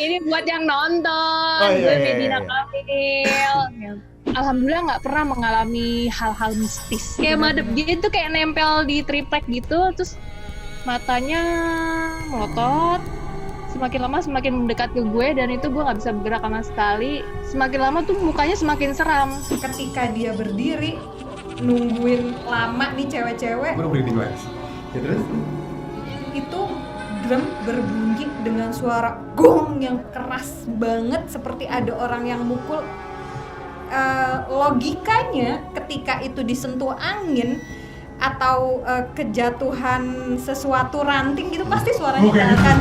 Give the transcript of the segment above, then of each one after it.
Ini buat yang nonton, Oh, gue iya. Medina Kamil. Alhamdulillah nggak pernah mengalami hal-hal mistis. Kayak madep dia tuh kayak nempel di triplek gitu, terus matanya melotot. Semakin lama semakin mendekat ke gue dan itu gue nggak bisa bergerak sama sekali. Semakin lama tuh mukanya semakin seram. Ketika dia berdiri nungguin lama nih cewek-cewek. Baru breathing lens. Ya terus? Itu drum berbunyi dengan suara gong yang keras banget seperti ada orang yang mukul. Logikanya ketika itu disentuh angin atau kejatuhan sesuatu ranting gitu pasti suaranya Bukan. akan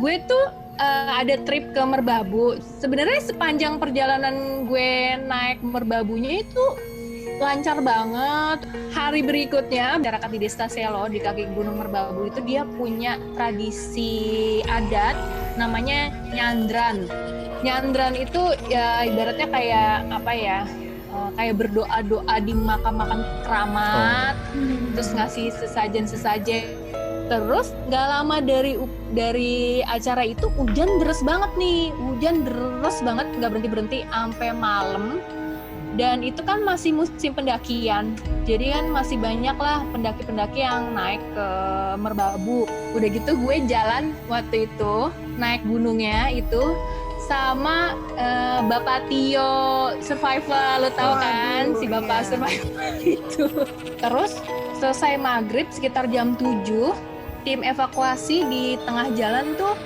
Gue tuh ada trip ke Merbabu. Sebenarnya sepanjang perjalanan gue naik Merbabunya itu lancar banget. Hari berikutnya masyarakat di Desa Selo di kaki Gunung Merbabu itu dia punya tradisi adat namanya nyandran. Nyandran itu ya ibaratnya kayak apa ya? Kayak berdoa-doa di makam-makam keramat, terus ngasih sesajen-sesajen. Terus nggak lama dari acara itu hujan deras banget nih, hujan deras banget nggak berhenti sampai malam. Dan itu kan masih musim pendakian, jadi kan masih banyak lah pendaki-pendaki yang naik ke Merbabu. Udah gitu gue jalan waktu itu naik gunungnya itu sama Bapak Tio Survivor, lo tau kan si Bapak Survivor itu. Terus selesai maghrib sekitar jam 7, tim evakuasi di tengah jalan tuh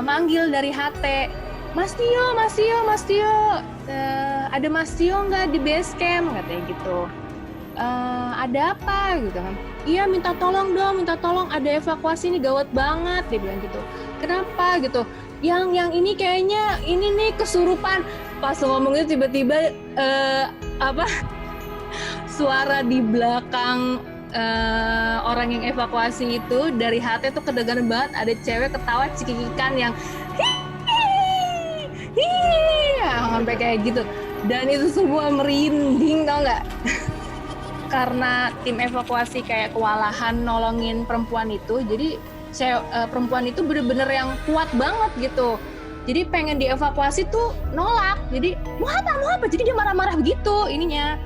manggil dari HT, Mas Tio, ada Mas Tio nggak di base camp, katanya gitu. Ada apa gitu kan? Iya minta tolong, ada evakuasi nih gawat banget, dia bilang gitu. Kenapa gitu? Yang ini kayaknya ini nih kesurupan. Pas ngomong itu tiba-tiba suara di belakang orang yang evakuasi itu dari HT tuh kedengaran banget ada cewek ketawa cekikikan yang sampai kayak gitu. Dan itu semua merinding, tau nggak? Karena tim evakuasi kayak kewalahan nolongin perempuan itu, jadi perempuan itu bener-bener yang kuat banget gitu. Jadi pengen dievakuasi tuh nolak. Jadi mau apa? Jadi dia marah-marah begitu ininya.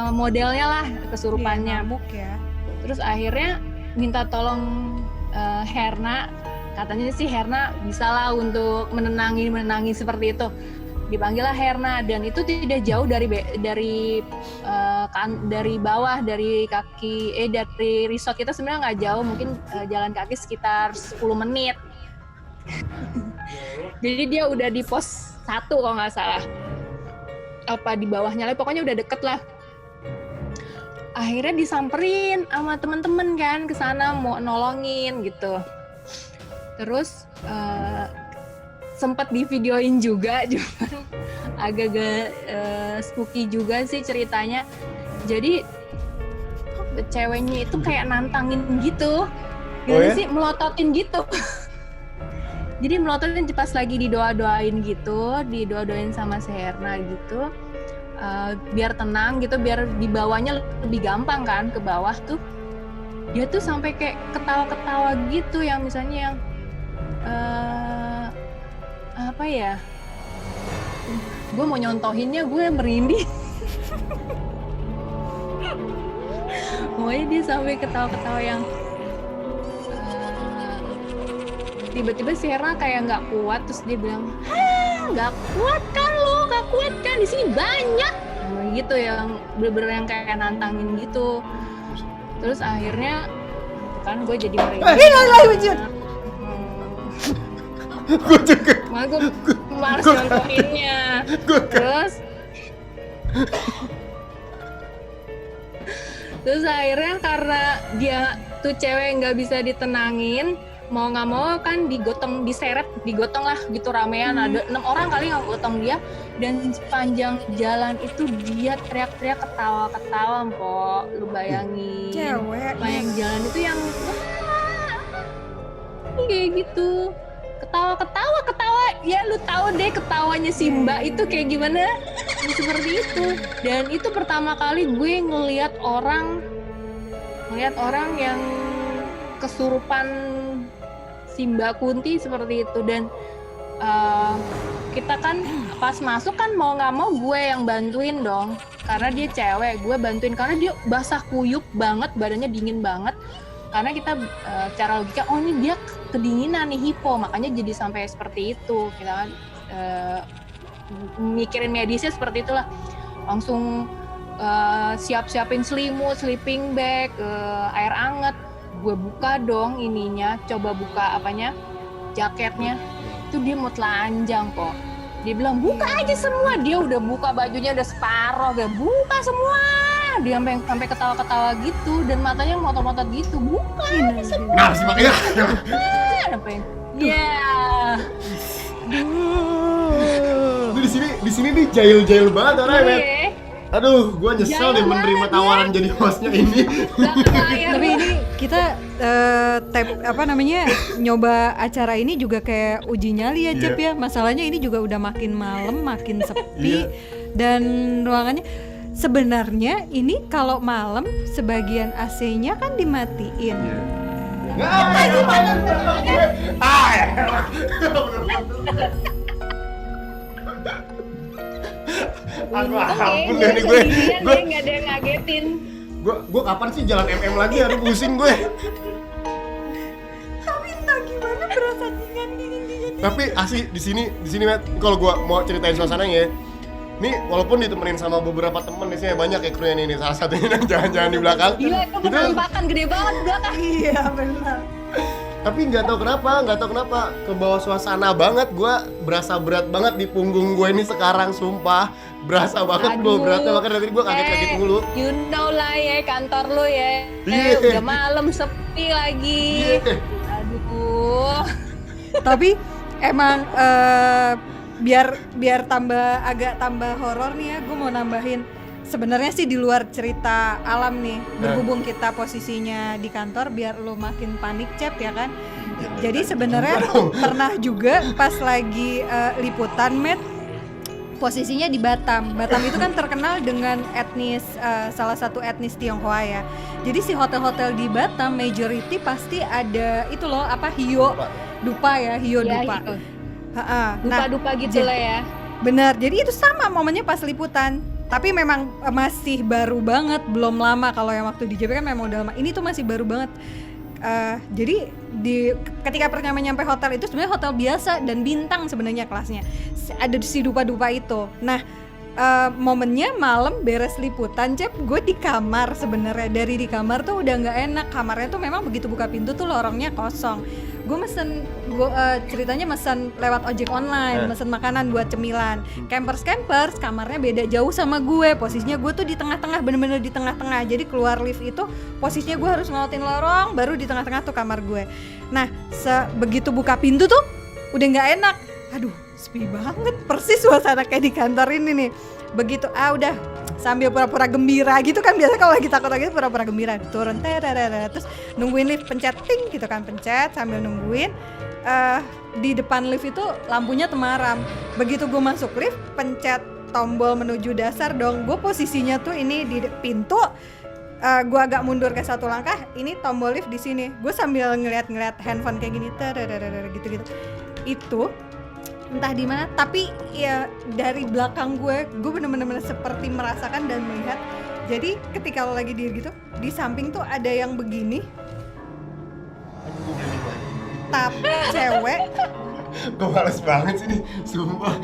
Modelnya lah kesurupannya. ya. Terus akhirnya minta tolong Herna. Katanya sih Herna bisa lah untuk menenangi seperti itu. Dipanggillah Herna dan itu tidak jauh dari bawah dari dari resort kita sebenarnya nggak jauh, mungkin jalan kaki sekitar 10 menit. Jadi dia udah di pos 1 kalau nggak salah. Apa di bawahnya lah, pokoknya udah deket lah. Akhirnya disamperin sama temen-temen kan ke sana mau nolongin gitu. Terus sempat di videoin juga, cuman agak-agak spooky juga sih ceritanya. Jadi ceweknya itu kayak nantangin gitu, sih melototin gitu. Jadi melototin pas lagi didoain sama si Herna gitu, biar tenang gitu, biar dibawanya lebih gampang kan ke bawah tuh. Dia tuh sampai kayak ketawa-ketawa gitu, yang misalnya yang apa ya, gue mau nyontohinnya gue merinding. Pokoknya dia sampai ketawa-ketawa yang tiba-tiba si Herna kayak nggak kuat, terus dia bilang, nggak kuat kan di sini banyak gitu, yang bener-bener yang kayak nantangin gitu. Terus akhirnya kan gue jadi merinding. Gue juga. Gue harus nyontohinnya. Terus akhirnya karena dia tuh cewek nggak bisa ditenangin, mau nggak mau kan digotong lah gitu ramean. Ada 6 orang kali yang gotong dia, dan sepanjang jalan itu dia teriak-teriak ketawa-ketawa, Mpok. Lu bayangin Cewek sepanjang jalan itu yang kayak gitu, ketawa ya lu tahu deh ketawanya si Mbak itu kayak gimana. seperti itu. Dan itu pertama kali gue ngelihat orang yang kesurupan si Mbak Kunti seperti itu. Dan kita kan pas masuk kan mau nggak mau gue yang bantuin dong, karena dia cewek. Gue bantuin karena dia basah kuyup banget, badannya dingin banget. Karena kita cara logika, oh ini dia kedinginan nih, hipo, makanya jadi sampai seperti itu. Kita kan mikirin medisnya seperti itulah. Langsung siap-siapin selimut, sleeping bag, air anget. Gue buka dong ininya, coba buka jaketnya. Itu dia mau telanjang kok. Dia bilang buka aja semua. Dia udah buka bajunya udah separoh, dia buka semua. Dia sampai ketawa-ketawa gitu dan matanya motot-motot gitu. Buka aja semua. Nah, sih makanya. Itu di sini nih jahil banget orangnya. Aduh, gue nyesel deh menerima tawaran jadi hostnya ini. Tapi ini kita nyoba acara ini juga kayak uji nyali ya, Jep ya. Masalahnya ini juga udah makin malam, makin sepi dan ruangannya sebenarnya ini kalau malam sebagian AC-nya kan dimatiin. Ampun deh nih gue nggak ada yang ngagetin. Gue kapan sih jalan MM lagi? Aduh pusing gue. Tapi entah gimana berasa dingin. Tapi asli di sini Matt, kalau gue mau ceritain suasananya ya. Nih walaupun ditemenin sama beberapa temen di sini banyak ya krunya ini, salah satunya yang jangan-jangan di belakang. Gila, itu penampakan gede banget di belakang. Iya benar. Tapi nggak tahu kenapa ke bawah suasana banget. Gue berasa berat banget di punggung gue ini sekarang, sumpah berasa banget gue beratnya, makanya dari gue kaget mulu. You know lah ya, kantor lu ya. Udah malam sepi lagi. Aduh. Tapi emang biar agak tambah horor nih ya, gue mau nambahin. Sebenarnya sih di luar cerita alam nih, berhubung kita posisinya di kantor biar lo makin panik, Cep, ya kan. Jadi sebenarnya pernah juga pas lagi liputan, Met, posisinya di Batam. Batam itu kan terkenal dengan salah satu etnis Tionghoa ya. Jadi si hotel-hotel di Batam majority pasti ada itu loh, hiyo dupa. Dupa gitu lah ya. Benar, jadi itu sama momennya pas liputan. Tapi memang masih baru banget, belum lama. Kalau yang waktu di JP kan memang udah lama. Ini tuh masih baru banget. Jadi ketika pertama nyampe hotel itu sebenarnya hotel biasa dan bintang sebenarnya kelasnya. Ada si dupa-dupa itu. Nah, momennya malam beres liputan, Cep, gue di kamar sebenarnya. Dari di kamar tuh udah nggak enak. Kamarnya tuh memang begitu buka pintu tuh lorongnya kosong. Gue ceritanya mesen lewat ojek online, mesen makanan buat cemilan. Campers kamarnya beda jauh sama gue. Posisinya gue tuh di tengah-tengah, bener-bener di tengah-tengah. Jadi keluar lift itu posisinya gue harus ngelewatin lorong, baru di tengah-tengah tuh kamar gue. Nah, begitu buka pintu tuh udah nggak enak. Aduh, sepi banget, persis suasana kayak di kantor ini nih. Begitu udah sambil pura-pura gembira gitu kan, biasa kalau lagi takut lagi pura-pura gembira, turun terus nungguin lift, pencet ting gitu kan, pencet sambil nungguin. Di depan lift itu lampunya temaram. Begitu gue masuk lift, pencet tombol menuju dasar dong. Gue posisinya tuh ini di pintu, gue agak mundur ke satu langkah, ini tombol lift di sini. Gue sambil ngeliat handphone kayak gini, gitu. Itu entah di mana, tapi ya dari belakang gue bener-bener seperti merasakan dan melihat. Jadi ketika lo lagi diri gitu, di samping tuh ada yang begini, tapi cewek. Gue males banget sih nih, sumpah.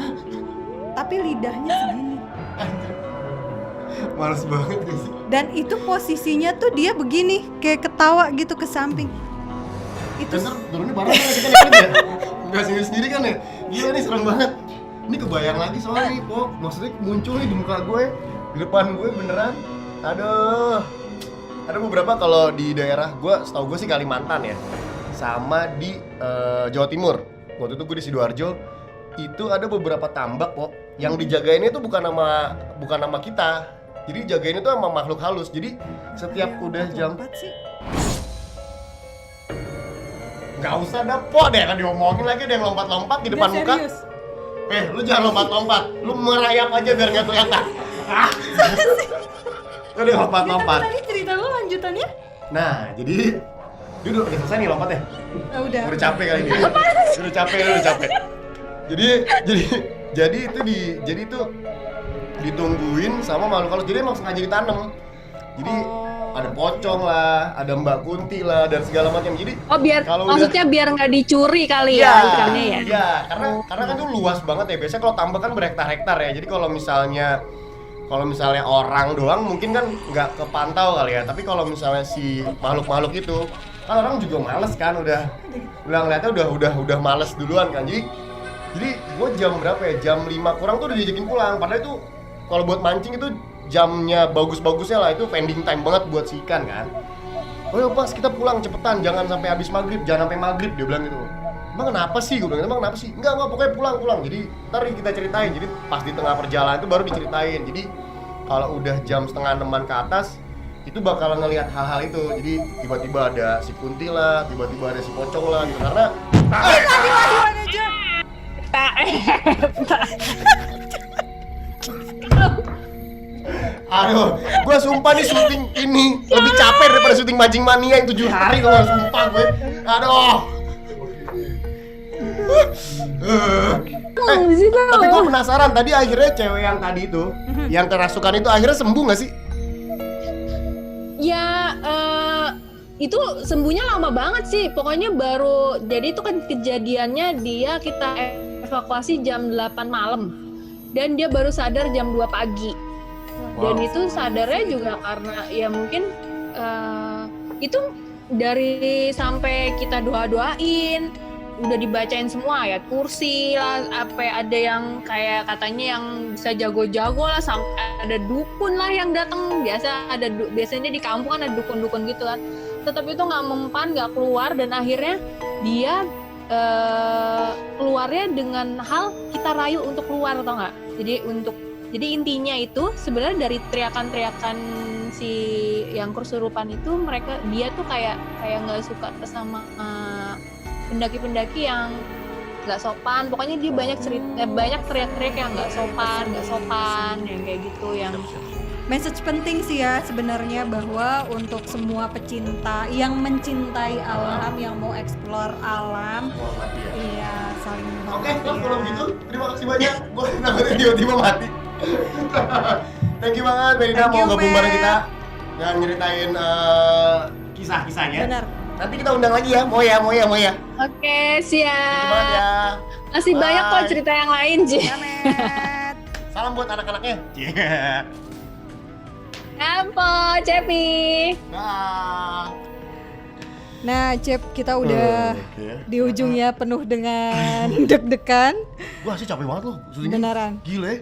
Tapi lidahnya segini. Males banget gak sih? Dan itu posisinya tuh dia begini, kayak ketawa gitu ke samping. Itu turunnya bareng kan kita lihat ya? Nggak sendiri kan ya? Gila nih, serem banget. Ini kebayang lagi soalnya nih, Po. Maksudnya muncul nih di muka gue, di depan gue beneran. Aduh. Ada beberapa kalau di daerah gue, setahu gue sih Kalimantan ya, sama di Jawa Timur. Waktu itu gue di Sidoarjo, itu ada beberapa tambak, Po, yang dijagainnya itu bukan nama kita. Jadi jagain itu sama makhluk halus. Jadi setiap udah jam Gak usah dah, Po, deh kan diomongin lagi, ada yang lompat-lompat di depan muka. Lu jangan lompat-lompat. Lu merayap aja biar nggak kelihatan. Udah lompat-lompat. Tadi cerita lu lanjutannya? Nah, jadi duduk, udah selesai nih lompatnya. Udah. Udah capek kali ini. Udah capek. Jadi itu ditungguin sama makhluk halus. Jadi emang sengaja ditanam. Jadi ada pocong lah, ada Mbak Kunti lah, dan segala macam. Jadi biar kalau maksudnya biar nggak dicuri kali ya ikannya ya. Iya, karena kan itu luas banget ya. Biasanya kalau tambak kan berhektar-hektar ya. Jadi kalau misalnya orang doang mungkin kan nggak kepantau kali ya. Tapi kalau misalnya si makhluk-makhluk itu kan orang juga males kan, udah ngeliatnya udah males duluan kan. Jadi gue jam berapa ya? Jam 5 kurang tuh udah diajakin pulang. Padahal itu kalau buat mancing itu jamnya bagus-bagusnya lah, itu pending time banget buat si ikan kan. Oh ya pas kita pulang cepetan, jangan sampai habis maghrib, jangan sampai maghrib, dia bilang gitu. Emang kenapa sih? Gue bilang, emang kenapa sih? Enggak, pokoknya pulang. Jadi ntar kita ceritain, jadi pas di tengah perjalanan itu baru diceritain. Jadi kalau udah jam 5:30 ke atas, itu bakalan ngelihat hal-hal itu. Jadi tiba-tiba ada si Kunti lah, tiba-tiba ada si pocong lah gitu. Karena aduh, gue sumpah nih syuting ini lebih capek daripada syuting Mancing Mania yang 7 hari tuh, sumpah gue. Aduh. Tapi gue penasaran, tadi akhirnya cewek yang tadi itu, yang kerasukan itu akhirnya sembuh gak sih? Ya, itu sembuhnya lama banget sih. Pokoknya baru, jadi itu kan kejadiannya kita evakuasi jam 8 malam. Dan dia baru sadar jam 2 pagi. Dan itu sadarnya juga karena ya mungkin itu dari sampai kita doa-doain, udah dibacain semua ayat kursi lah, ada yang kayak katanya yang bisa jago-jago lah, sampai ada dukun lah yang datang. Biasanya di kampung kan ada dukun-dukun gitu kan. Tetap itu nggak mempan, nggak keluar, dan akhirnya dia keluarnya dengan hal kita rayu untuk keluar, tau nggak? Jadi intinya itu sebenarnya dari teriakan-teriakan si yang kesurupan itu, dia tuh kayak nggak suka sama pendaki-pendaki yang nggak sopan. Pokoknya dia banyak teriak-teriak yang nggak sopan, yang kayak gitu. Yang message penting sih ya sebenarnya, bahwa untuk semua pecinta yang mencintai alam, yang mau explore alam, iya saling Oke, kalau gitu terima kasih banyak. Gue namanya tiba-tiba mati. Thank you banget Merina mau gabung bareng kita dan nyeritain kisah-kisahnya. Benar. Nanti kita undang lagi ya, mau ya. Oke, siap. Thank you banget ya. Masih banyak kok cerita yang lain, Ji. Jamet. Salam buat anak-anaknya. Yeah. Ampo, Cepi. Nah, Cep, kita udah di ujungnya penuh dengan deg-degan. Wah, sih capek banget loh. Beneran. Gila ya.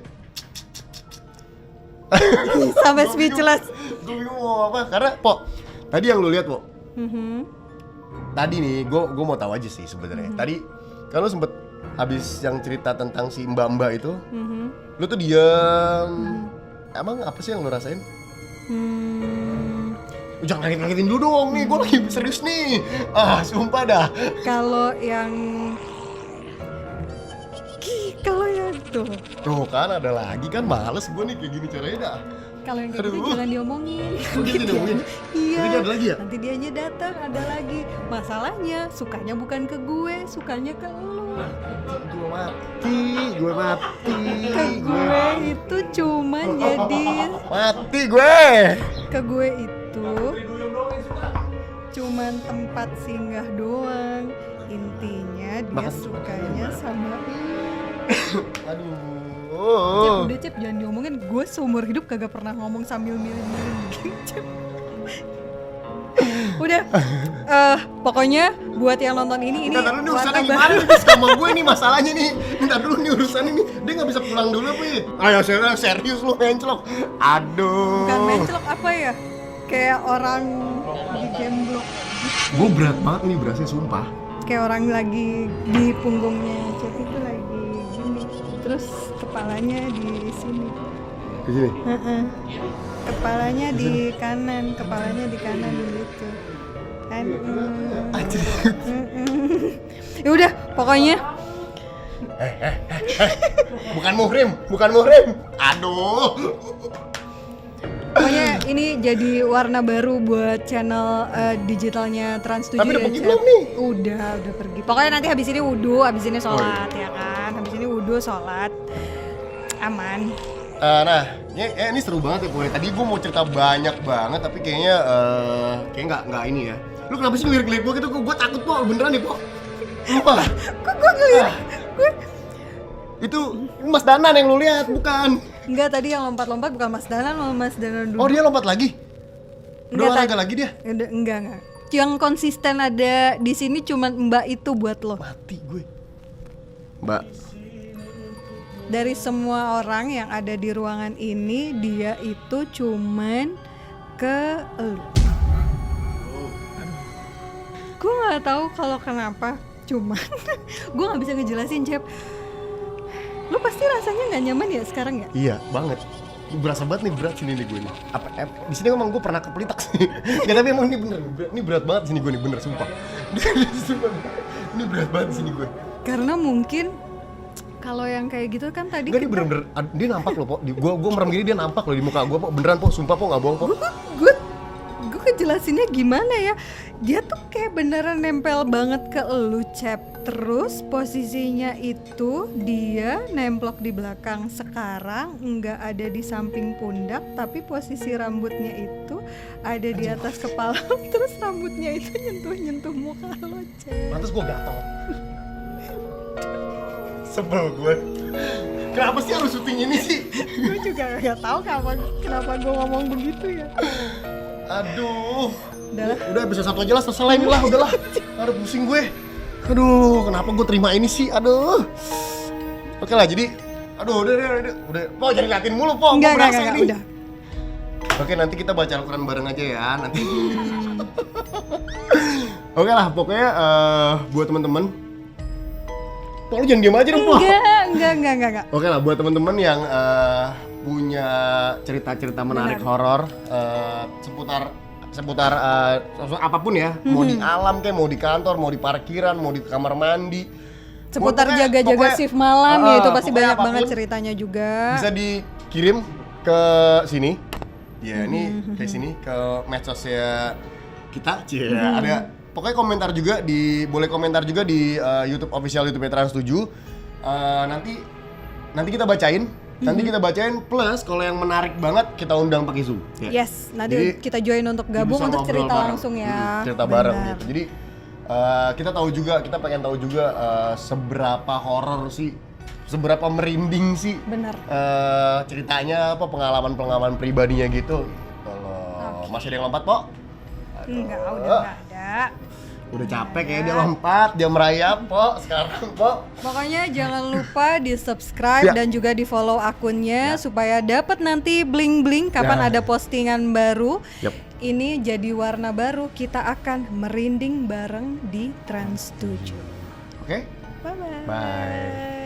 Sampai speechless. Gue bingung mau apa, karena tadi yang lu lihat tadi nih, gue mau tahu aja sih sebenarnya. Tadi kan lu sempet habis yang cerita tentang si mbak-mbak itu, lu tuh diam. Emang apa sih yang lu rasain? Jangan ngagetin dulu dong nih, gue lagi serius nih. Sumpah dah. Kalau yang tuh kan ada lagi kan, males gue nih kayak gini caranya dah. Kalau yang kayak gitu jangan diomongin. Gitu diomongin. Iya. Nanti ada lagi ya? Nanti dianya datang, ada lagi. Masalahnya sukanya bukan ke gue, sukanya ke lu. Gue mati. Ke gue itu cuman jadi Mati gue. ke gue itu cuman tempat singgah doang. Intinya dia sukanya sama Aduh. Cep, Cep, jangan diomongin. Gue seumur hidup kagak pernah ngomong sambil milih-milih gitu, Cep. Udah, pokoknya buat yang nonton ini Ntar dulu nih urusannya warna gimana baru. nih sama gue nih masalahnya nih. Ntar dulu nih urusan ini, dia gak bisa pulang dulu apa ya? Ayo serius lu menclok. Aduh. Bukan menclok, apa ya? Kayak orang di game block. Gue berat banget nih berasnya, sumpah. Kayak orang lagi di punggungnya Cep itu lagi gini. Terus kepalanya di sini. Di sini? Kepalanya di kanan gitu kan. Ya udah, pokoknya Bukan muhrim. Aduh. Pokoknya ini jadi warna baru buat channel digitalnya Trans 7 Tapi udah ya, pergi Cep. belum nih? Udah pergi. Pokoknya nanti habis ini wudu, habis ini sholat ya kan. Habis ini wudu, sholat. Aman. Nah, ini seru banget ya pokoknya. Tadi gue mau cerita banyak banget tapi kayaknya nggak ini ya. Lu kenapa sih ngelirik-ngelirik gue gitu? Gue takut kok, beneran ya kok. Sumpah. Kok gue ngelirik? Itu Mas Danan yang lu lihat, bukan? Enggak, tadi yang lompat-lompat bukan Mas Danan, malah Mas Danan dulu. Oh, dia lompat lagi? Udah Enggak, olahraga lagi dia? Enggak. Yang konsisten ada di sini cuman Mbak itu buat lo. Mati gue. Mbak. Dari semua orang yang ada di ruangan ini, dia itu cuman ke elu. Gue nggak tahu kalau kenapa, cuman gue nggak bisa ngejelasin, Jep. Lu pasti rasanya nggak nyaman ya sekarang ya? Iya, banget. Berasa banget nih berat sini nih gue nih. Di sini emang gue pernah kepelitak sih. Gak, tapi emang ini bener, ini berat banget sini gue nih, bener sumpah. Ini berat banget sini gue. Karena mungkin kalau yang kayak gitu kan tadi Enggak, dia bener-bener, dia nampak loh, Po. Gue merem gini dia nampak loh di muka gue, Po. Beneran, Po. Sumpah, Po, gak bohong, Po. gue kejelasinnya gimana ya, dia tuh kayak beneran nempel banget ke elu, Cep. Terus posisinya itu dia nemplok di belakang. Sekarang nggak ada di samping pundak, tapi posisi rambutnya itu ada di atas kepala. Terus rambutnya itu nyentuh muka lo, Cep. Lantas gue gatel. Sebel gue. Kenapa sih harus syuting ini sih? Gue juga nggak tahu kenapa gue ngomong begitu ya. Aduh. Udah bisa satu aja lah, selesai ini lah, udahlah. Aduh, pusing gue. Aduh, kenapa gue terima ini sih? Aduh. Oke lah, jadi udah. Po, jangan liatin mulu, Po. Enggak, ini. udah. Oke, nanti kita baca Al-Quran bareng aja ya, nanti. Oke lah, pokoknya buat teman-teman. Po, lu jangan diem aja dong, Po. Enggak. Oke lah, buat teman-teman yang punya cerita-cerita menarik horor seputar apapun ya, mau di alam kayak, mau di kantor, mau di parkiran, mau di kamar mandi, seputar jaga-jaga shift malam ya, itu pasti banyak banget ceritanya juga. Bisa dikirim ke sini ya, ini kayak sini ke medsosnya kita, ada pokoknya komentar juga boleh komentar juga di YouTube official YouTube Trans 7. Nanti kita bacain. Nanti kita bacain, plus kalau yang menarik banget kita undang pakai Zoom. Ya. Yes, nanti jadi, kita join untuk gabung untuk cerita bareng. Langsung ya. Cerita bareng gitu. Jadi kita pengen tahu juga seberapa horor sih, seberapa merinding sih. Bener. Ceritanya apa, pengalaman pribadinya gitu. Kalau masih ada yang lompat, Po? Enggak, udah enggak ada. Udah capek kayaknya dia lompat, dia merayap, Po, sekarang, Po. Pokoknya jangan lupa di-subscribe dan juga di-follow akunnya supaya dapat nanti bling-bling kapan ada postingan baru. Ini jadi warna baru, kita akan merinding bareng di Trans 7. Oke? Bye-bye. Bye.